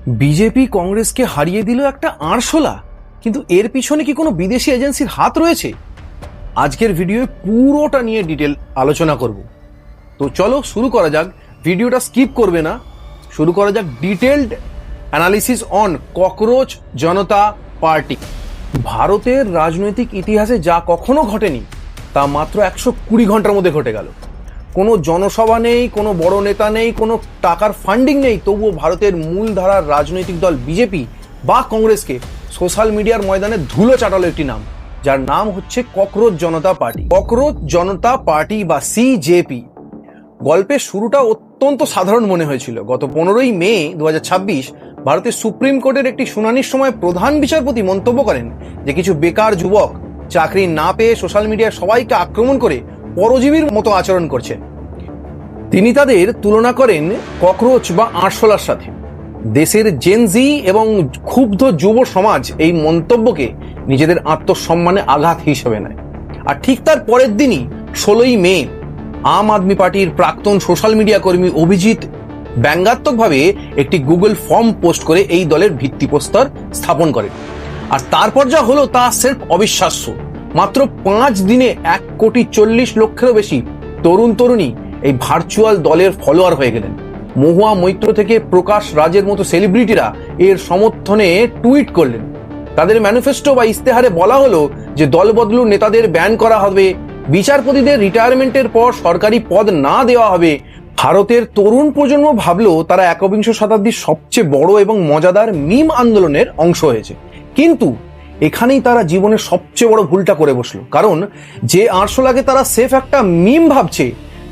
BJP কংগ্রেসকে হারিয়ে দিল একটা আরশোলা, কিন্তু এর পিছনে কি কোনো বিদেশি এজেন্সির হাত রয়েছে? আজকের ভিডিওয়ে পুরোটা নিয়ে ডিটেল আলোচনা করব। তো চলো শুরু করা যাক, ভিডিওটা স্কিপ করবে না। শুরু করা যাক detailed analysis on cockroach Janata party. ভারতের রাজনৈতিক ইতিহাসে যা কখনো ঘটেনি তা মাত্র 120 ঘন্টার মধ্যে ঘটে গেল। কোনো জনসভা নেই, কোনো বড় নেতা নেই, কোনো টাকার ফান্ডিং নেই, তবুও ভারতের মূলধারার রাজনৈতিক দল বিজেপি বা কংগ্রেসকে সোশ্যাল মিডিয়ার ময়দানে ধুলো চাটালো একটি নাম, যার নাম হচ্ছে ককরোচ জনতা পার্টি। ককরোচ জনতা পার্টি বা সিজেপি। গল্পের শুরুটা অত্যন্ত সাধারণ মনে হয়েছিল। গত 15ই মে 2026 ভারতের সুপ্রিম কোর্টের একটি শুনানির সময় প্রধান বিচারপতি মন্তব্য করেন যে কিছু বেকার যুবক চাকরি না পেয়ে সোশ্যাল মিডিয়ায় সবাইকে আক্রমণ করে পরজীবীর মতো আচরণ করছে। তিনি তাদের তুলনা করেন ককরোচ বা আরশোলার সাথে। দেশের জেনজি এবং ক্ষুব্ধ যুব সমাজ এই মন্তব্যকে নিজেদের আত্মসম্মানে আঘাত হিসেবে নেয়। আর ঠিক তার পরের দিনই 16ই মে আম আদমি পার্টির প্রাক্তন সোশ্যাল মিডিয়া কর্মী অভিজিৎ ব্যঙ্গাত্মকভাবে একটি গুগল ফর্ম পোস্ট করে এই দলের ভিত্তিপ্রস্তর স্থাপন করেন। আর তারপর যা হলো তা সির্ফ অবিশ্বাস্য। মাত্র 5 দিনে 1,40,00,000-এরও বেশি তরুণ তরুণী এই ভার্চুয়াল দলের ফলোয়ার হয়ে গেলেন। মহুয়া মৈত্র থেকে প্রকাশ রাজের মতো সেলিব্রিটিরা এর সমর্থনে টুইট করলেন। তাদের ম্যানিফেস্টো বা ইস্তেহারে বলা হলো যে দলবদলু নেতাদের ব্যান করা হবে, বিচারপতিদের রিটায়ারমেন্টের পর সরকারি পদ না দেওয়া হবে। ভারতের তরুণ প্রজন্ম ভাবলো তারা একবিংশ শতাব্দীর সবচেয়ে বড় এবং মজাদার মিম আন্দোলনের অংশ হয়েছে। কিন্তু এখানেই তারা জীবনের সবচেয়ে বড় ভুলটা করে বসলো। কারণ যে আরশোলাকে তারা সেফ একটা মিম ভাবছে,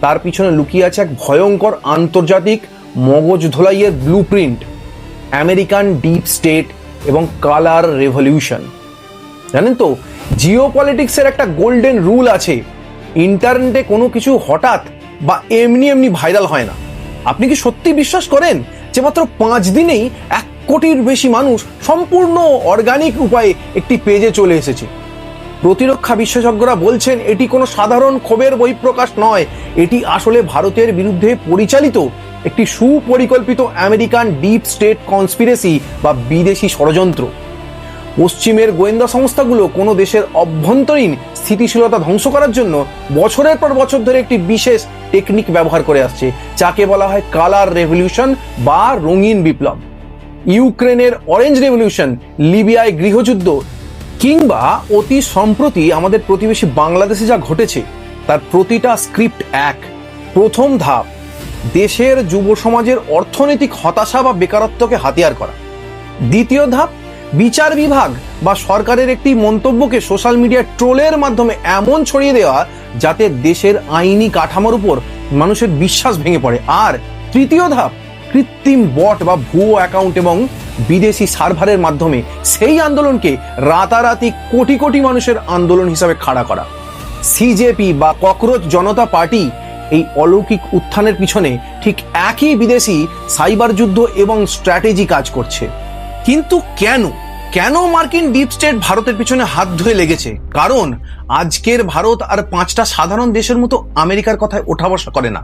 তার পিছনে লুকিয়ে আছে এক ভয়ঙ্কর আন্তর্জাতিক মগজ ধোলাইয়ের ব্লুপ্রিন্ট, আমেরিকান ডিপ স্টেট এবং কালার রেভলিউশন। জানেন তো, জিও পলিটিক্সের একটা গোল্ডেন রুল আছে, ইন্টারনেটে কোনো কিছু হঠাৎ বা এমনি এমনি ভাইরাল হয় না। আপনি কি সত্যি বিশ্বাস করেন যে মাত্র 5 দিনেই 1 কোটির বেশি মানুষ সম্পূর্ণ অর্গানিক উপায়ে একটি পেজে চলে এসেছে? প্রতিরক্ষা বিশেষজ্ঞরা বলছেন এটি কোনো সাধারণ ক্ষোভের বহিঃপ্রকাশ নয়, এটি আসলে ভারতের বিরুদ্ধে পরিচালিত একটি সুপরিকল্পিত আমেরিকান ডিপ স্টেট কনস্পিরেসি বা বিদেশি ষড়যন্ত্র। পশ্চিমের গোয়েন্দা সংস্থাগুলো কোনো দেশের অভ্যন্তরীণ স্থিতিশীলতা ধ্বংস করার জন্য বছরের পর বছর ধরে একটি বিশেষ টেকনিক ব্যবহার করে আসছে, যাকে বলা হয় কালার রেভলিউশন বা রঙিন বিপ্লব। ইউক্রেনের অরেঞ্জ রেভলিউশন, লিবিয়ায় গৃহযুদ্ধ, কিংবা অতি সম্প্রতি আমাদের প্রতিবেশী বাংলাদেশে যা ঘটেছে, তার প্রতিটা স্ক্রিপ্ট এক। প্রথম ধাপ, দেশের যুব সমাজের অর্থনৈতিক হতাশা বা বেকারত্বকে হাতিয়ার করা। দ্বিতীয় ধাপ, বিচার বিভাগ বা সরকারের একটি মন্তব্যকে সোশ্যাল মিডিয়া ট্রোলের মাধ্যমে এমন ছড়িয়ে দেওয়া যাতে দেশের আইনি কাঠামোর উপর মানুষের বিশ্বাস ভেঙে পড়ে। আর তৃতীয় ধাপ, কৃত্রিম বট বা ভুয়ো অ্যাকাউন্ট এবং বিদেশি সার্ভারের মাধ্যমে সেই আন্দোলনকে রাতারাতি কোটি কোটি মানুষের আন্দোলন হিসাবে খাড়া করা। সিজেপি বা ককরোচ জনতা পার্টি এই অলৌকিক উত্থানের পিছনে ঠিক একই বিদেশি সাইবার যুদ্ধ এবং স্ট্র্যাটেজি কাজ করছে। কিন্তু কেন মার্কিন ডিপ স্টেট ভারতের পিছনে হাত ধুয়ে লেগেছে? কারণ আজকের ভারত আর 5টা সাধারণ দেশের মতো আমেরিকার কথায় ওঠা বসা করে না।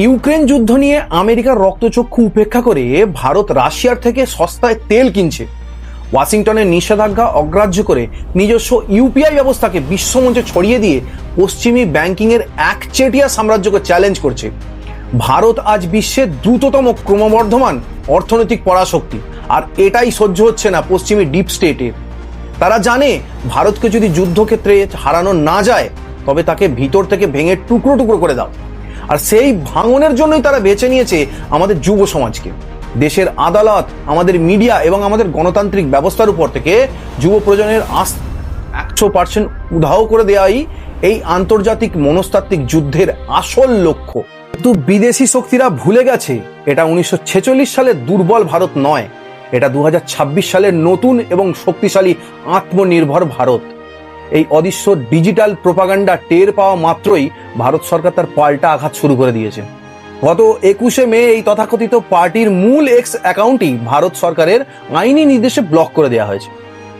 ইউক্রেন যুদ্ধ নিয়ে আমেরিকার রক্তচক্ষু উপেক্ষা করে ভারত রাশিয়ার থেকে সস্তায় তেল কিনছে। ওয়াশিংটনের নিষেধাজ্ঞা অগ্রাহ্য করে নিজস্ব ইউপিআই ব্যবস্থাকে বিশ্বমঞ্চে ছড়িয়ে দিয়ে পশ্চিমী ব্যাংকিংয়ের একচেটিয়া সাম্রাজ্যকে চ্যালেঞ্জ করছে। ভারত আজ বিশ্বের দ্রুততম ক্রমবর্ধমান অর্থনৈতিক পরাশক্তি, আর এটাই সহ্য হচ্ছে না পশ্চিমী ডিপ স্টেটের। তারা জানে ভারতকে যদি যুদ্ধক্ষেত্রে হারানো না যায়, তবে তাকে ভিতর থেকে ভেঙে টুকরো টুকরো করে দাও। আর সেই ভাঙনের জন্যই তারা বেছে নিয়েছে আমাদের যুব সমাজকে। দেশের আদালত, আমাদের মিডিয়া এবং আমাদের গণতান্ত্রিক ব্যবস্থার উপর থেকে যুব প্রজন্মের 100% উধাও করে দেওয়াই এই আন্তর্জাতিক মনস্তাত্ত্বিক যুদ্ধের আসল লক্ষ্য। কিন্তু বিদেশি শক্তিরা ভুলে গেছে এটা 1946 সালের দুর্বল ভারত নয়, এটা 2026 সালের নতুন এবং শক্তিশালী আত্মনির্ভর ভারত। এই অদৃশ্য ডিজিটাল প্রোপাগান্ডা টের পাওয়া মাত্রই ভারত সরকার তার পাল্টা আঘাত শুরু করে দিয়েছে। গত 21শে মে এই তথাকথিত পার্টির মূল এক্স অ্যাকাউন্টই ভারত সরকারের আইনি নির্দেশে ব্লক করে দেওয়া হয়েছে।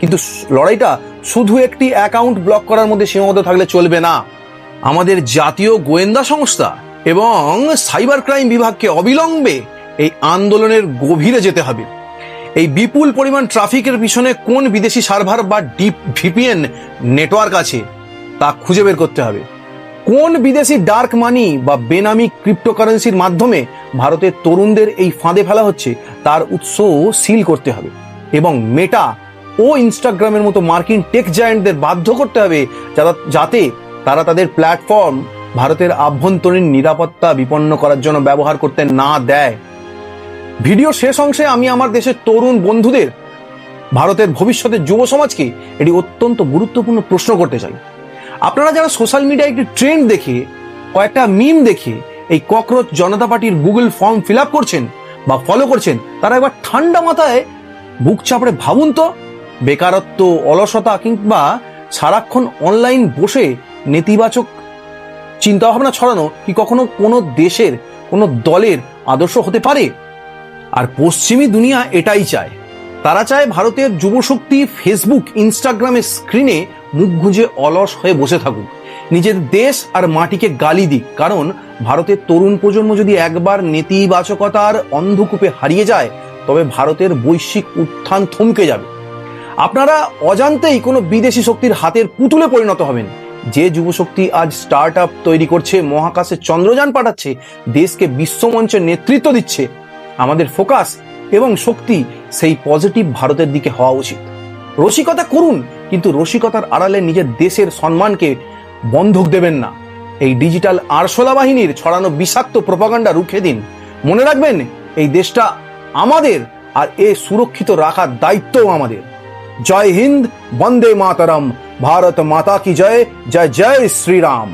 কিন্তু লড়াইটা শুধু একটি অ্যাকাউন্ট ব্লক করার মধ্যে সীমাবদ্ধ থাকলে চলবে না। আমাদের জাতীয় গোয়েন্দা সংস্থা এবং সাইবার ক্রাইম বিভাগকে অবিলম্বে এই আন্দোলনের গভীরে যেতে হবে। এই বিপুল পরিমাণ ট্রাফিকের পিছনে কোন বিদেশি সার্ভার বা ডিপ ভিপিএন নেটওয়ার্ক আছে তা খুঁজে বের করতে হবে। কোন বিদেশি ডার্ক মানি বা বেনামি ক্রিপ্টোকারেন্সির মাধ্যমে ভারতের তরুণদের এই ফাঁদে ফেলা হচ্ছে তার উৎসও সিল করতে হবে। এবং মেটা ও ইনস্টাগ্রামের মতো মার্কিন টেক জায়ান্টদের বাধ্য করতে হবে যাতে তারা তাদের প্ল্যাটফর্ম ভারতের আভ্যন্তরীণ নিরাপত্তা বিপন্ন করার জন্য ব্যবহার করতে না দেয়। ভিডিও শেষ অংশে আমি আমার দেশের তরুণ বন্ধুদের, ভারতের ভবিষ্যতের যুব সমাজকে এটি অত্যন্ত গুরুত্বপূর্ণ প্রশ্ন করতে চাই। আপনারা যারা সোশ্যাল মিডিয়ায় একটি ট্রেন্ড দেখে, কয়েকটা মিম দেখে এই ককরোচ জনতা পার্টির গুগল ফর্ম ফিল আপ করছেন বা ফলো করছেন, তারা একবার ঠান্ডা মাথায় বুক চাপড়ে ভাবুন তো, বেকারত্ব, অলসতা কিংবা সারাক্ষণ অনলাইন বসে নেতিবাচক চিন্তাভাবনা ছড়ানো কি কখনো কোনো দেশের কোনো দলের আদর্শ হতে পারে? আর পশ্চিমী দুনিয়া এটাই চায়। তারা চায় ভারতের যুবশক্তি ফেসবুক, ইনস্টাগ্রামের স্ক্রিনে মুখ গুঁজে অলস হয়ে বসে থাকুক, নিজের দেশ আর মাটিকে গালি দিক। কারণ ভারতের তরুণ প্রজন্ম যদি একবার নেতিবাচকতার অন্ধকূপে হারিয়ে যায়, তবে ভারতের বৈশ্বিক উত্থান থমকে যাবে। আপনারা অজান্তেই কোনো বিদেশি শক্তির হাতের পুতুলে পরিণত হবেন। যে যুবশক্তি আজ স্টার্ট আপ তৈরি করছে, মহাকাশে চন্দ্রযান পাঠাচ্ছে, দেশকে বিশ্বমঞ্চে নেতৃত্ব দিচ্ছে, আমাদের ফোকাস এবং শক্তি সেই পজিটিভ ভারতের দিকে হওয়া উচিত। রসিকতা করুন, কিন্তু রসিকতার আড়ালে নিজের দেশের সম্মানকে বন্ধক দেবেন না। এই ডিজিটাল আরশোলা বাহিনীর ছড়ানো বিষাক্ত প্রপাগান্ডা রুখে দিন। মনে রাখবেন, এই দেশটা আমাদের, আর এ সুরক্ষিত রাখার দায়িত্বও আমাদের। জয় হিন্দ, বন্দে মাতরম, ভারত মাতা কি জয়, জয় জয় শ্রীরাম।